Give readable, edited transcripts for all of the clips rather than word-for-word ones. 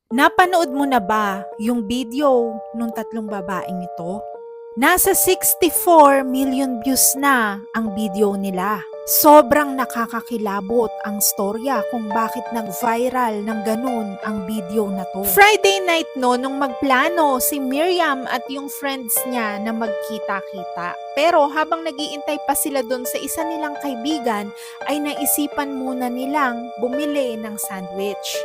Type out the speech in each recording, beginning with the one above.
Napanood mo na ba yung video nung tatlong babaeng ito? Nasa 64 million views na ang video nila. Sobrang nakakakilabot ang storya kung bakit nag-viral ng ganun ang video na to. Friday night no, nung magplano si Miriam at yung friends niya na magkita-kita. Pero habang nagiintay pa sila doon sa isa nilang kaibigan, ay naisipan muna nilang bumili ng sandwich.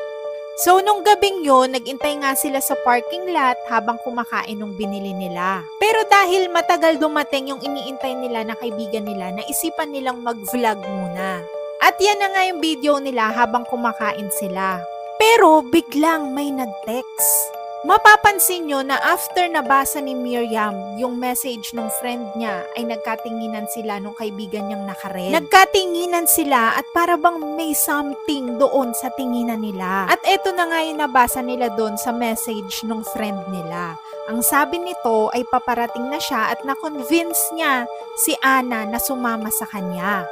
So, nung gabing yun, nagintay nga sila sa parking lot habang kumakain nung binili nila. Pero dahil matagal dumating yung iniintay nila na kaibigan nila, naisipan nilang mag-vlog muna. At yan na nga yung video nila habang kumakain sila. Pero biglang may nag-text. Mapapansin nyo na after nabasa ni Miriam yung message ng friend niya ay nagkatinginan sila nung kaibigan niyang nakared. Nagkatinginan sila at para bang may something doon sa tinginan nila. At eto na nga yung nabasa nila doon sa message ng friend nila. Ang sabi nito ay paparating na siya at na-convince niya si Ana na sumama sa kanya.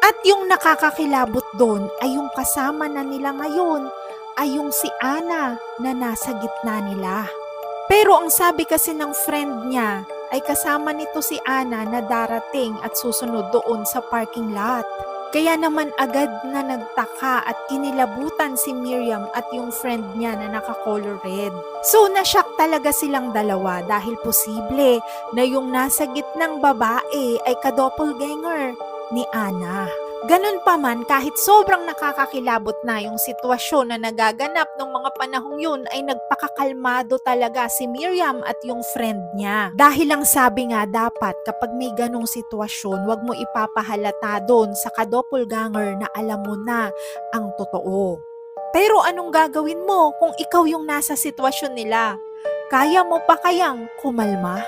At yung nakakakilabot doon ay yung kasama na nila ngayon ay yung si Ana na nasa gitna nila. Pero ang sabi kasi ng friend niya ay kasama nito si Ana na darating at susunod doon sa parking lot. Kaya naman agad na nagtaka at kinilabutan si Miriam at yung friend niya na naka-color red. So nashock talaga silang dalawa dahil posible na yung nasa gitnang babae ay ka-doppelganger ni Ana. Ganun pa man, kahit sobrang nakakakilabot na yung sitwasyon na nagaganap ng mga panahong yun, ay nagpakakalmado talaga si Miriam at yung friend niya. Dahil lang sabi nga dapat kapag may ganong sitwasyon, wag mo ipapahalata doon sa ka-doppelganger na alam mo na ang totoo. Pero anong gagawin mo kung ikaw yung nasa sitwasyon nila? Kaya mo pa kayang kumalma?